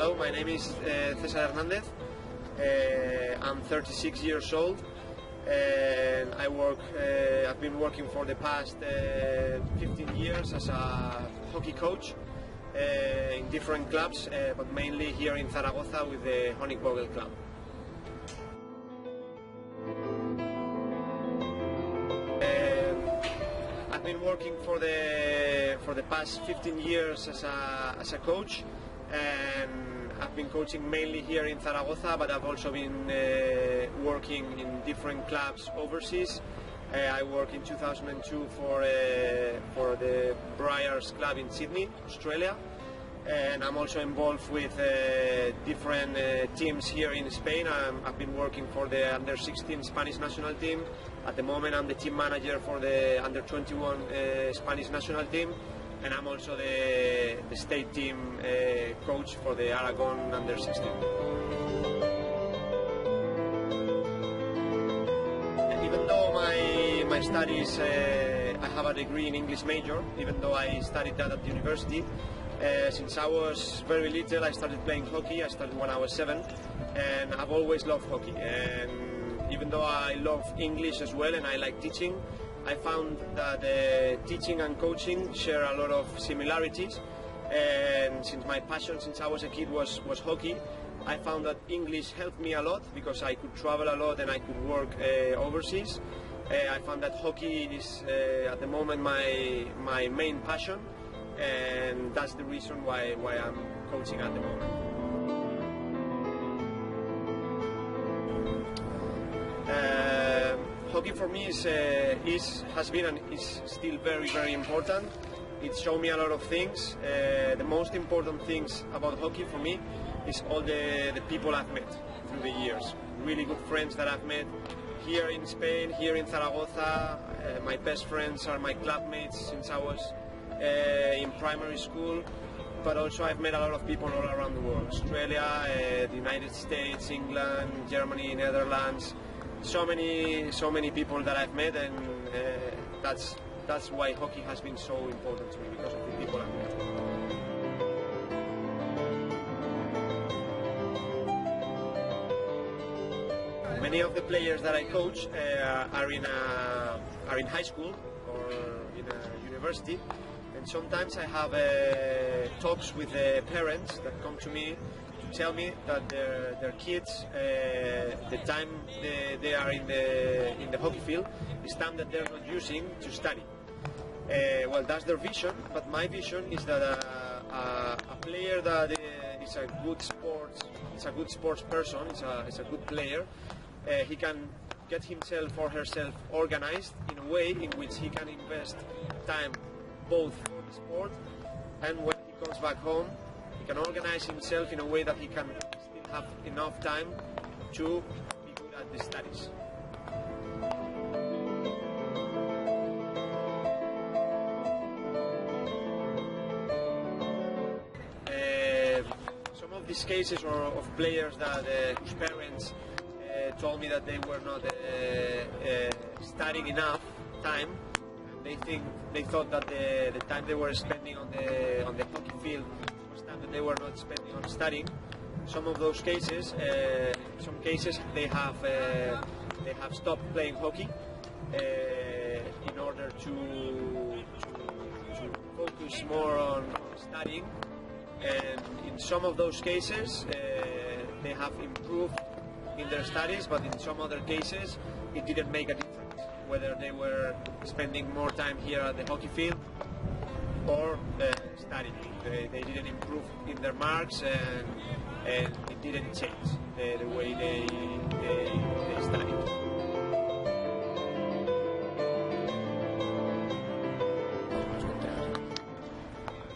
Hello, my name is Cesar Hernandez. I'm 36 years old and I've been working for the past 15 years as a hockey coach in different clubs, but mainly here in Zaragoza with the Honigvogel club. I've been working for the past 15 years as a coach, and I've been coaching mainly here in Zaragoza, but I've also been working in different clubs overseas. I worked in 2002 for the Briars club in Sydney, Australia, and I'm also involved with different teams here in Spain. I've been working for the under-16 Spanish national team. At the moment I'm the team manager for the under-21 Spanish national team, and I'm also the state team coach for the Aragon under-16. Even though my studies, I have a degree in English major, even though I studied that at the university, since I was very little I started playing hockey. I started when I was 7, and I've always loved hockey. And even though I love English as well and I like teaching, I found that teaching and coaching share a lot of similarities. And since my passion since I was a kid was hockey, I found that English helped me a lot because I could travel a lot and I could work overseas. I found that hockey is at the moment my main passion, and that's the reason why I'm coaching at the moment. Hockey for me has been and is still very, very important. It showed me a lot of things. The most important things about hockey for me is all the people I've met through the years. Really good friends that I've met here in Spain, here in Zaragoza. My best friends are my clubmates since I was in primary school, but also I've met a lot of people all around the world. Australia, the United States, England, Germany, Netherlands. So many people that I've met, and that's why hockey has been so important to me, because of the people I've met. Many of the players that I coach are in high school or in a university, and sometimes I have talks with parents that come to me to tell me that their kids, the time they are in the hockey field is time that they're not using to study. Well, that's their vision, but my vision is that a player that is a good sports person, is a good player. He can get himself or herself organized in a way in which he can invest time both for the sport, and when he comes back home he can organize himself in a way that he can still have enough time to be good at the studies. Some of these cases of players that whose parents told me that they were not studying enough time. They thought that the time they were spending on the hockey field was time that they were not spending on studying. Some of those cases, some cases they have stopped playing hockey in order to focus more on studying. And in some of those cases, they have improved in their studies, but in some other cases it didn't make a difference whether they were spending more time here at the hockey field or studying. They didn't improve in their marks, and it didn't change the way they studied.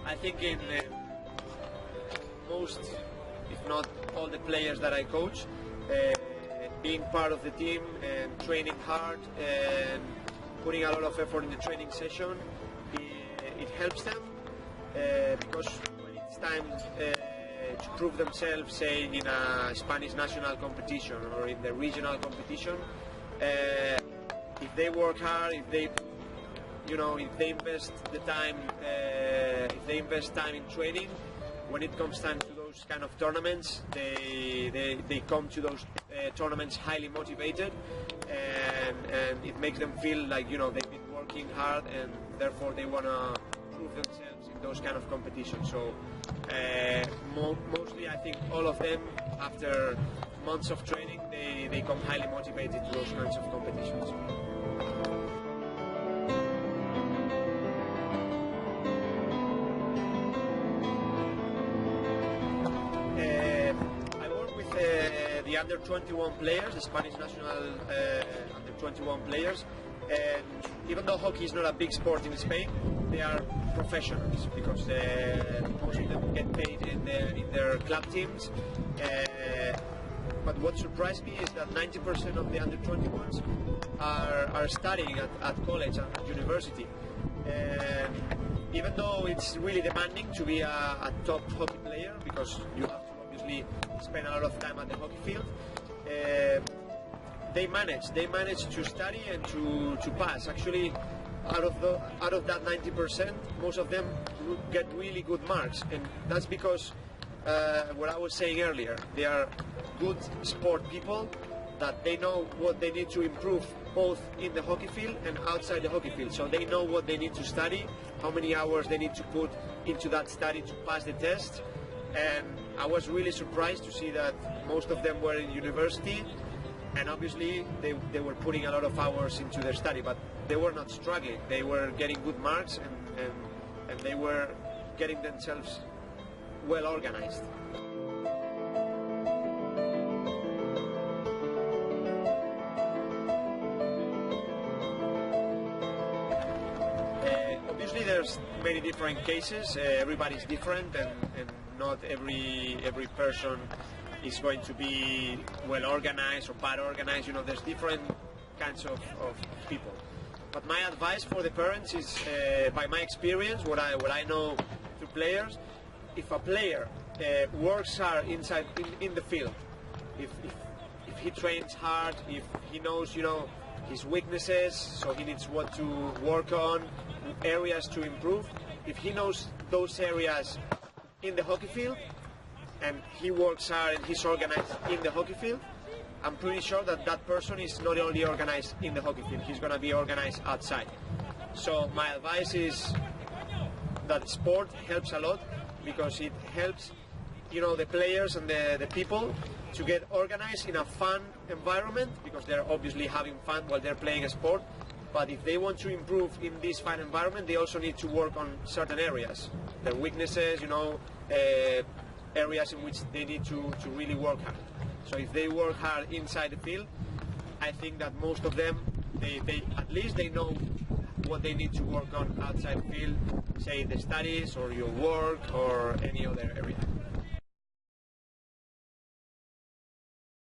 I think in most, if not all, the players that I coach, being part of the team and training hard and putting a lot of effort in the training session, it helps them because when it's time to prove themselves, say in a Spanish national competition or in the regional competition, if they work hard, if they invest the time, if they invest time in training, when it comes time to those kind of tournaments, they come to those tournaments highly motivated, and it makes them feel like, you know, they've been working hard, and therefore they want to prove themselves in those kind of competitions. So mostly I think all of them, after months of training, they come highly motivated to those kinds of competitions. The under 21 players, the Spanish national under 21 players, and even though hockey is not a big sport in Spain, they are professionals because most of them get paid in their club teams. But what surprised me is that 90% of the under 21s are studying at college and at university. And even though it's really demanding to be a top hockey player, because you have to obviously spend a lot of time at the hockey field, they manage to study and to pass. Actually, out of that 90%, most of them get really good marks, and that's because what I was saying earlier, they are good sport people, that they know what they need to improve both in the hockey field and outside the hockey field. So they know what they need to study, how many hours they need to put into that study to pass the test. And I was really surprised to see that most of them were in university, and obviously they were putting a lot of hours into their study, but they were not struggling. They were getting good marks, and they were getting themselves well organized. Obviously there's many different cases, everybody's different, and not every person is going to be well organized or bad organized. You know, there's different kinds of people. But my advice for the parents is, by my experience, what I know through players, if a player works hard inside in the field, if he trains hard, if he knows, you know, his weaknesses, so he needs what to work on, areas to improve, if he knows those areas in the hockey field, and he works hard and he's organized in the hockey field, I'm pretty sure that that person is not only organized in the hockey field, he's going to be organized outside. So my advice is that sport helps a lot, because it helps, you know, the players and the people to get organized in a fun environment, because they're obviously having fun while they're playing a sport. But if they want to improve in this fun environment, they also need to work on certain areas, their weaknesses, you know, areas in which they need to really work hard. So if they work hard inside the field, I think that most of them, they at least they know what they need to work on outside the field, say the studies or your work or any other area.